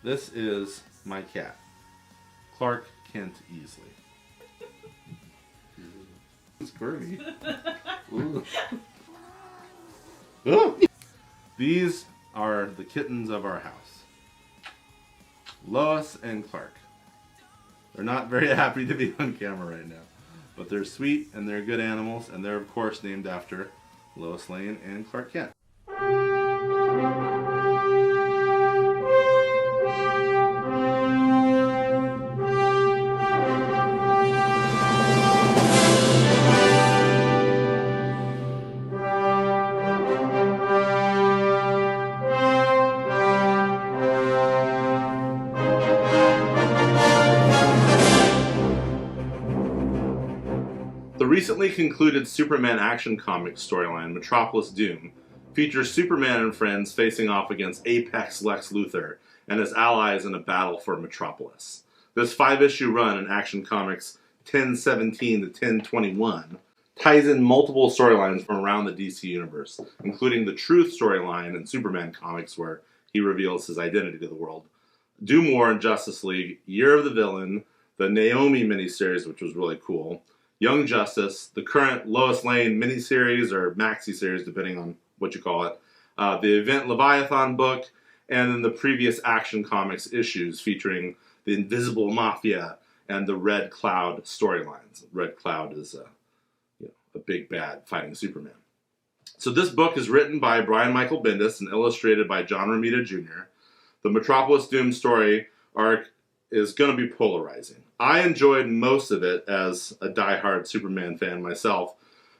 This is my cat, Clark Kent Easley. Squirmy. Ooh. Ooh. These are the kittens of our house, Lois and Clark. They're not very happy to be on camera right now, but they're sweet and they're good animals, and they're of course named after Lois Lane and Clark Kent. The recently concluded Superman action comic storyline, Metropolis Doom, features Superman and friends facing off against Apex Lex Luthor and his allies in a battle for Metropolis. This 5-issue run in Action Comics 1017 to 1021 ties in multiple storylines from around the DC universe, including the Truth storyline in Superman comics where he reveals his identity to the world, Doom War in Justice League, Year of the Villain, the Naomi miniseries, which was really cool, Young Justice, the current Lois Lane miniseries or maxi series, depending on what you call it, the Event Leviathan book, and then the previous Action Comics issues featuring the Invisible Mafia and the Red Cloud storylines. Red Cloud is a big bad fighting Superman. So this book is written by Brian Michael Bendis and illustrated by John Romita Jr. The Metropolis Doom story arc is going to be polarizing. I enjoyed most of it as a diehard Superman fan myself,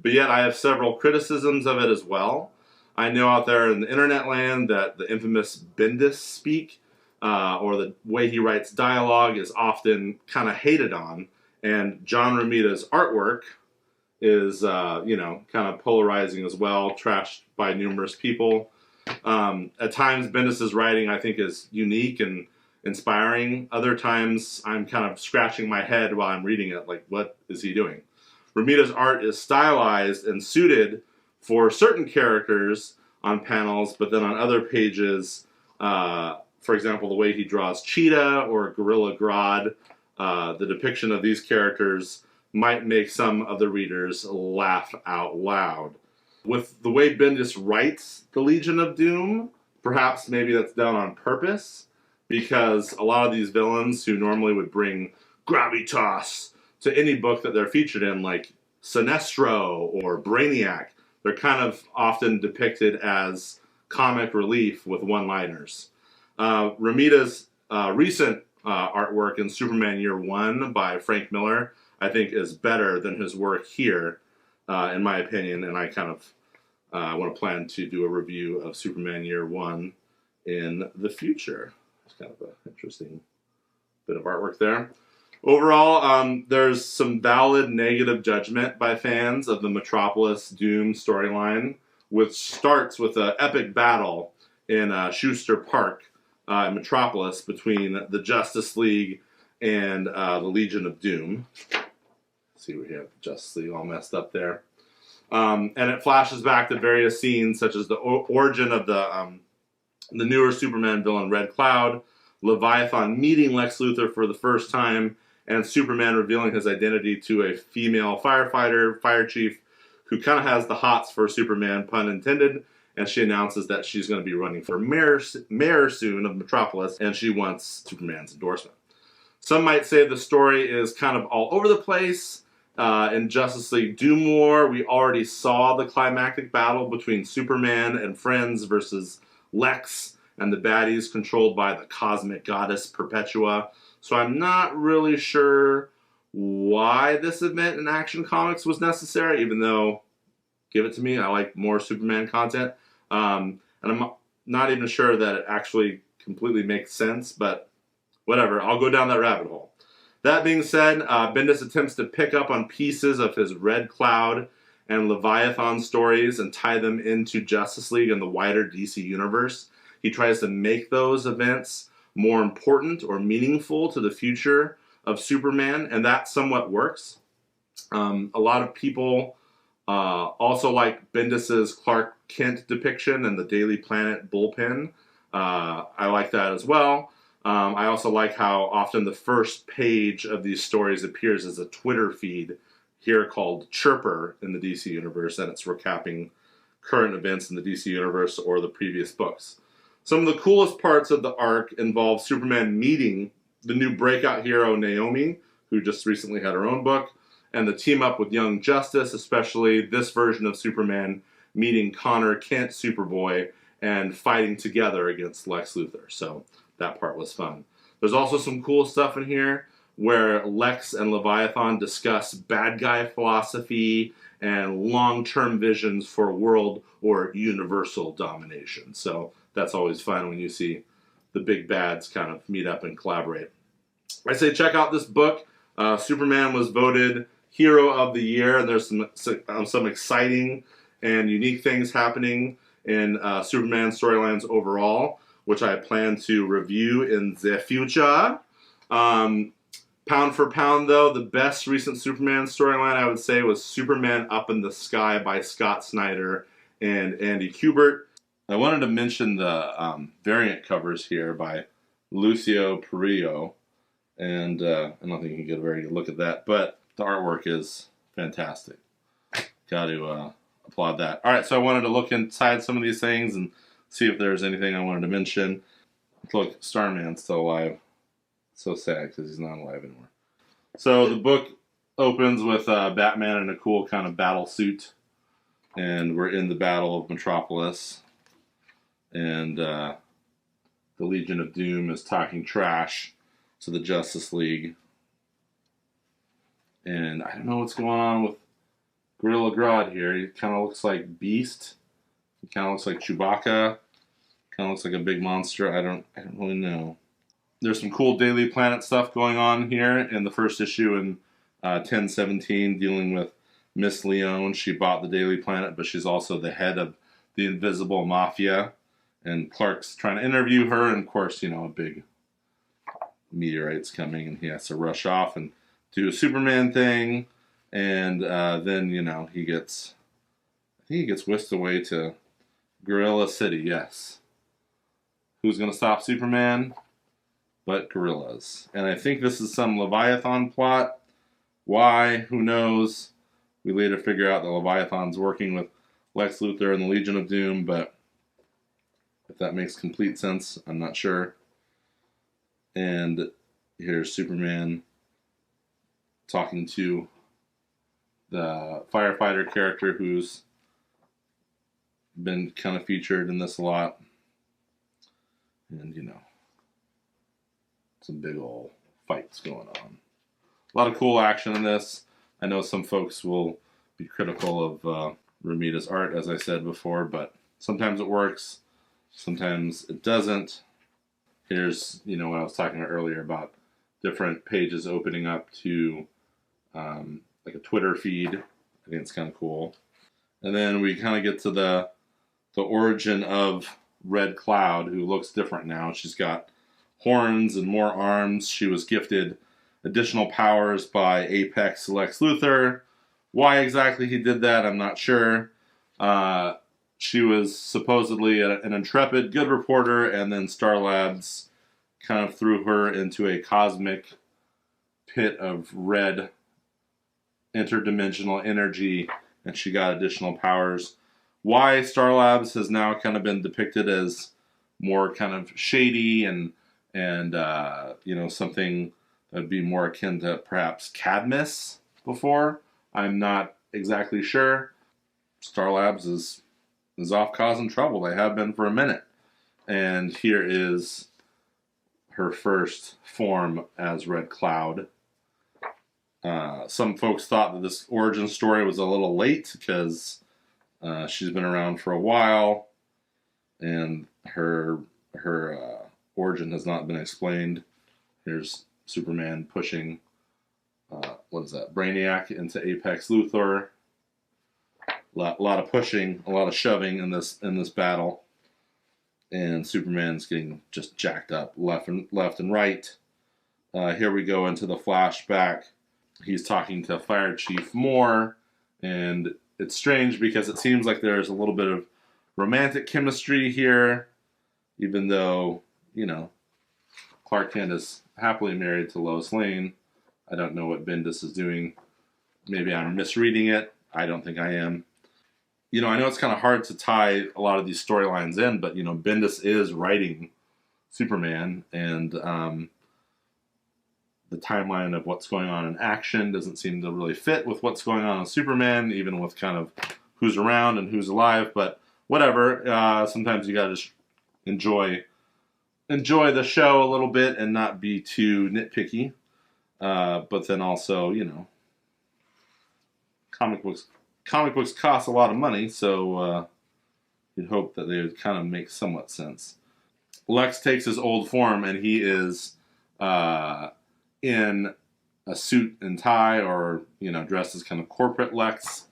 but yet I have several criticisms of it as well. I know out there in the internet land that the infamous Bendis speak, or the way he writes dialogue, is often kind of hated on, and John Romita's artwork is, kind of polarizing as well, trashed by numerous people. At times, Bendis' writing, I think, is unique and inspiring. Other times, I'm kind of scratching my head while I'm reading it, like, what is he doing? Romita's art is stylized and suited for certain characters on panels, but then on other pages, for example, the way he draws Cheetah or Gorilla Grodd, the depiction of these characters might make some of the readers laugh out loud. With the way Bendis writes the Legion of Doom, perhaps maybe that's done on purpose, because a lot of these villains who normally would bring gravitas to any book that they're featured in, like Sinestro or Brainiac, they're kind of often depicted as comic relief with one-liners. Romita's recent artwork in Superman Year 1 by Frank Miller, I think, is better than his work here, in my opinion, and I kind of want to plan to do a review of Superman Year 1 in the future. It's kind of an interesting bit of artwork there. Overall, there's some valid negative judgment by fans of the Metropolis Doom storyline, which starts with an epic battle in Schuster Park in Metropolis between the Justice League and the Legion of Doom. See, we have Justice League all messed up there. And it flashes back to various scenes, such as the origin of the newer Superman villain Red Cloud, Leviathan meeting Lex Luthor for the first time, and Superman revealing his identity to a female firefighter, fire chief, who kind of has the hots for Superman, pun intended, and she announces that she's going to be running for mayor soon of Metropolis, and she wants Superman's endorsement. Some might say the story is kind of all over the place. In Justice League Doom War, we already saw the climactic battle between Superman and friends versus Lex and the baddies controlled by the cosmic goddess Perpetua. So I'm not really sure why this event in Action Comics was necessary, even though, give it to me, I like more Superman content. And I'm not even sure that it actually completely makes sense, but whatever, I'll go down that rabbit hole. That being said, Bendis attempts to pick up on pieces of his Red Cloud and Leviathan stories and tie them into Justice League and the wider DC universe. He tries to make those events more important or meaningful to the future of Superman, and that somewhat works. A lot of people also like Bendis's Clark Kent depiction and the Daily Planet bullpen. I like that as well. I also like how often the first page of these stories appears as a Twitter feed here called Chirper in the DC Universe, and it's recapping current events in the DC Universe or the previous books. Some of the coolest parts of the arc involve Superman meeting the new breakout hero Naomi, who just recently had her own book, and the team up with Young Justice, especially this version of Superman meeting Connor Kent, Superboy, and fighting together against Lex Luthor. So that part was fun. There's also some cool stuff in here where Lex and Leviathan discuss bad guy philosophy and long-term visions for world or universal domination. So that's always fun when you see the big bads kind of meet up and collaborate. I say check out this book. Superman was voted Hero of the Year, and there's some exciting and unique things happening in Superman storylines overall, which I plan to review in the future. Pound for pound, though, the best recent Superman storyline, I would say, was Superman Up in the Sky by Scott Snyder and Andy Kubert. I wanted to mention the variant covers here by Lucio Perillo, and I don't think you can get a very good look at that, but the artwork is fantastic. Got to applaud that. All right, so I wanted to look inside some of these things and see if there's anything I wanted to mention. Look, Starman's still alive. So sad because he's not alive anymore. So the book opens with Batman in a cool kind of battle suit, and we're in the Battle of Metropolis, and the Legion of Doom is talking trash to the Justice League, and I don't know what's going on with Gorilla Grodd here. He kind of looks like Beast. He kind of looks like Chewbacca. Kind of looks like a big monster. I don't really know. There's some cool Daily Planet stuff going on here in the first issue in 1017, dealing with Miss Leone. She bought the Daily Planet, but she's also the head of the Invisible Mafia. And Clark's trying to interview her, and of course, a big meteorite's coming, and he has to rush off and do a Superman thing. And then, he gets whisked away to Gorilla City, yes. Who's going to stop Superman? But gorillas. And I think this is some Leviathan plot. Why? Who knows? We later figure out that Leviathan's working with Lex Luthor and the Legion of Doom, but if that makes complete sense, I'm not sure. And here's Superman talking to the firefighter character who's been kind of featured in this a lot. And, some big old fights going on. A lot of cool action in this. I know some folks will be critical of Romita's art, as I said before, but sometimes it works, sometimes it doesn't. Here's, what I was talking about earlier about different pages opening up to like a Twitter feed. I think it's kind of cool. And then we kind of get to the origin of Red Cloud, who looks different now. She's got horns and more arms. She was gifted additional powers by Apex Lex Luthor. Why exactly he did that, I'm not sure. She was supposedly an intrepid, good reporter, and then Star Labs kind of threw her into a cosmic pit of red interdimensional energy, and she got additional powers. Why Star Labs has now kind of been depicted as more kind of shady and something that would be more akin to perhaps Cadmus before, I'm not exactly sure. Star Labs is off causing trouble. They have been for a minute. And here is her first form as Red Cloud. Some folks thought that this origin story was a little late because she's been around for a while, and her origin has not been explained. Here's Superman pushing, Brainiac into Apex Luthor. A lot of pushing, a lot of shoving in this battle, and Superman's getting just jacked up left and right. Here we go into the flashback. He's talking to Fire Chief Moore, and it's strange because it seems like there's a little bit of romantic chemistry here, even though, Clark Kent is happily married to Lois Lane. I don't know what Bendis is doing. Maybe I'm misreading it. I don't think I am. You know, I know it's kind of hard to tie a lot of these storylines in, but, you know, Bendis is writing Superman, and the timeline of what's going on in action doesn't seem to really fit with what's going on in Superman, even with kind of who's around and who's alive, but whatever. Sometimes you gotta just enjoy the show a little bit and not be too nitpicky. But then also, you know, comic books cost a lot of money, so you'd hope that they would kind of make somewhat sense. Lex takes his old form, and he is in a suit and tie, or, you know, dressed as kind of corporate Lex.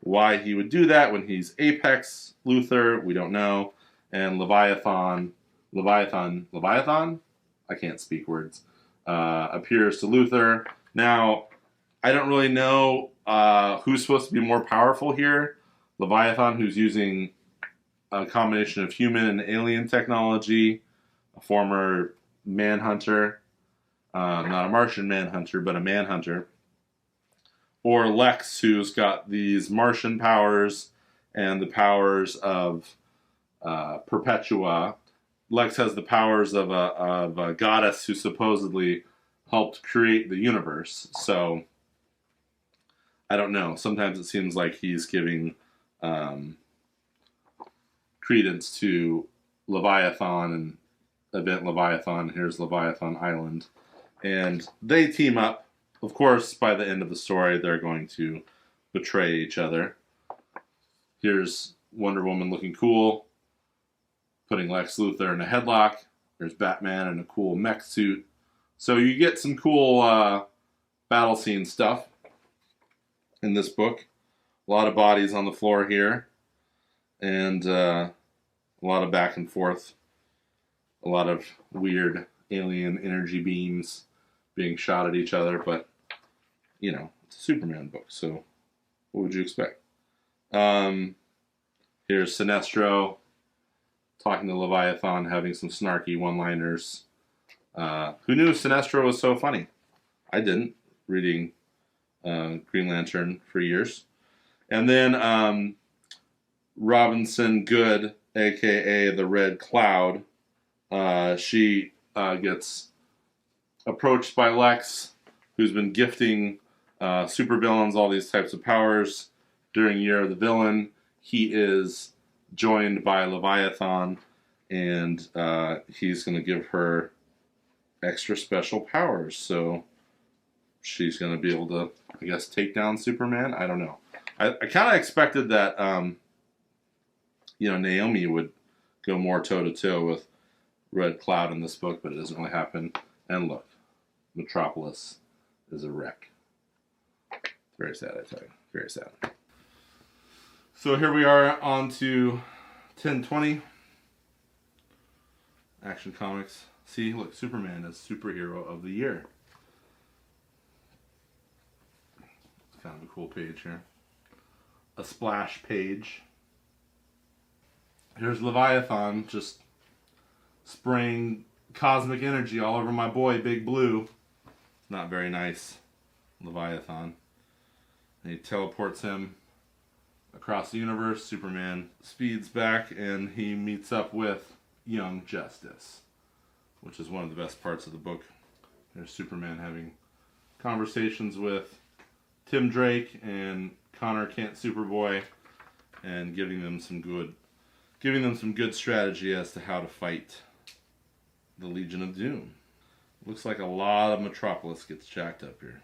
Why he would do that when he's Apex Luthor, we don't know. And Leviathan, I can't speak words, appears to Luthor. Now, I don't really know who's supposed to be more powerful here. Leviathan, who's using a combination of human and alien technology, a former manhunter, not a Martian manhunter, but a manhunter. Or Lex, who's got these Martian powers and the powers of Perpetua. Lex has the powers of a goddess who supposedly helped create the universe. So, I don't know. Sometimes it seems like he's giving credence to Leviathan and Event Leviathan. Here's Leviathan Island. And they team up. Of course, by the end of the story, they're going to betray each other. Here's Wonder Woman looking cool, putting Lex Luthor in a headlock. There's Batman in a cool mech suit. So you get some cool battle scene stuff in this book. A lot of bodies on the floor here. And a lot of back and forth. A lot of weird alien energy beams being shot at each other. But, you know, it's a Superman book. So what would you expect? Here's Sinestro talking to Leviathan, having some snarky one-liners. Who knew Sinestro was so funny? I didn't, reading Green Lantern for years. And then Robinson Good, a.k.a. the Red Cloud, she gets approached by Lex, who's been gifting supervillains all these types of powers during Year of the Villain. He is joined by Leviathan, and he's going to give her extra special powers. So she's going to be able to, I guess, take down Superman. I don't know. I kind of expected that, you know, Naomi would go more toe-to-toe with Red Cloud in this book, but it doesn't really happen. And look, Metropolis is a wreck. Very sad, I tell you. Very sad. So here we are on to 1020. Action Comics. See, look, Superman is Superhero of the Year. It's kind of a cool page here. A splash page. Here's Leviathan just spraying cosmic energy all over my boy, Big Blue. Not very nice, Leviathan. And he teleports him across the universe. Superman speeds back and he meets up with Young Justice, which is one of the best parts of the book. There's Superman having conversations with Tim Drake and Connor Kent Superboy, and giving them some good strategy as to how to fight the Legion of Doom. Looks like a lot of Metropolis gets jacked up here.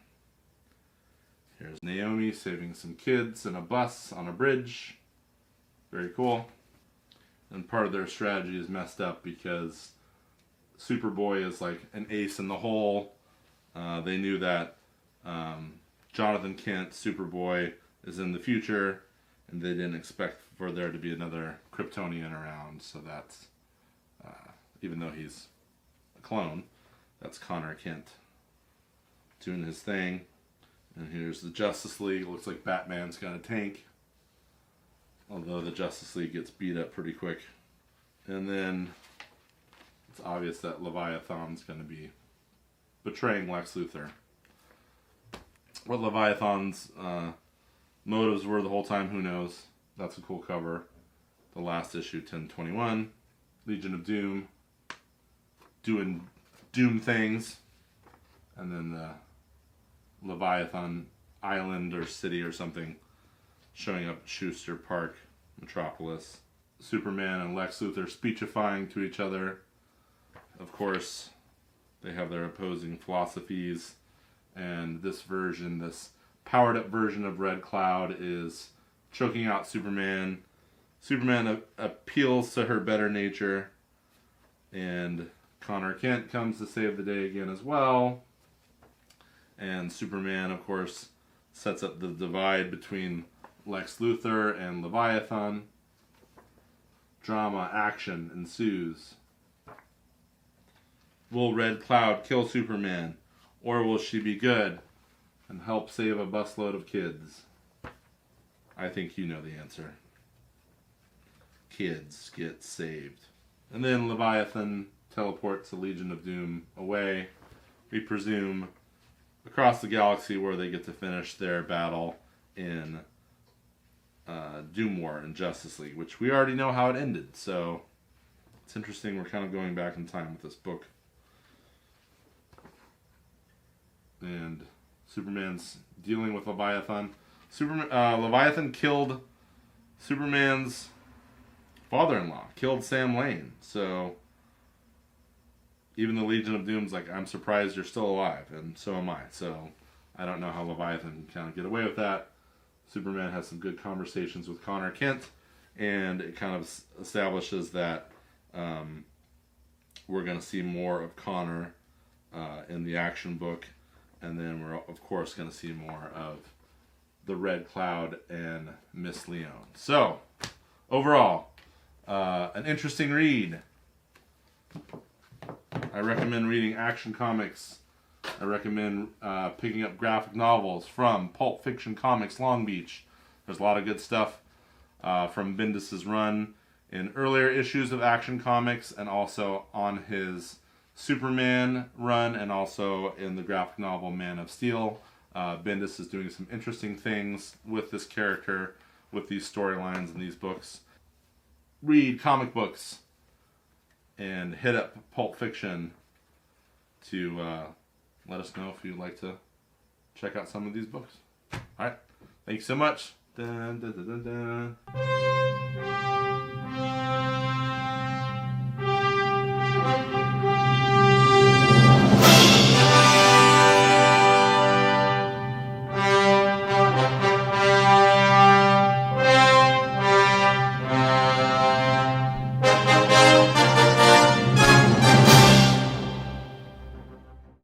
Here's Naomi saving some kids in a bus on a bridge. Very cool. And part of their strategy is messed up because Superboy is like an ace in the hole. They knew that Jonathan Kent, Superboy, is in the future, and they didn't expect for there to be another Kryptonian around. So that's, even though he's a clone, that's Connor Kent doing his thing. And here's the Justice League. It looks like Batman's got a tank, although the Justice League gets beat up pretty quick. And then it's obvious that Leviathan's going to be betraying Lex Luthor. What Leviathan's motives were the whole time, who knows? That's a cool cover. The last issue, 1021. Legion of Doom. Doing Doom things. And then the Leviathan Island or city or something showing up at Schuster Park, Metropolis. Superman and Lex Luthor speechifying to each other. Of course, they have their opposing philosophies. And this version, this powered up version of Red Cloud is choking out Superman. Superman appeals to her better nature. And Connor Kent comes to save the day again as well. And Superman, of course, sets up the divide between Lex Luthor and Leviathan. Drama, action ensues. Will Red Cloud kill Superman? Or will she be good and help save a busload of kids? I think you know the answer. Kids get saved. And then Leviathan teleports the Legion of Doom away, we presume, across the galaxy, where they get to finish their battle in Doom War and Justice League, which we already know how it ended. So it's interesting. We're kind of going back in time with this book. And Superman's dealing with Leviathan. Leviathan killed Superman's father-in-law, killed Sam Lane. So even the Legion of Doom's like, I'm surprised you're still alive, and so am I. So I don't know how Leviathan can kind of get away with that. Superman has some good conversations with Connor Kent, and it kind of establishes that we're going to see more of Connor in the action book, and then we're of course going to see more of the Red Cloud and Miss Leone. So overall, an interesting read. I recommend reading Action Comics. I recommend picking up graphic novels from Pulp Fiction Comics Long Beach. There's a lot of good stuff from Bendis' run in earlier issues of Action Comics, and also on his Superman run, and also in the graphic novel Man of Steel. Bendis is doing some interesting things with this character, with these storylines in these books. Read comic books and hit up Pulp Fiction to let us know if you'd like to check out some of these books. Alright, thank you so much. Dun, dun, dun, dun, dun.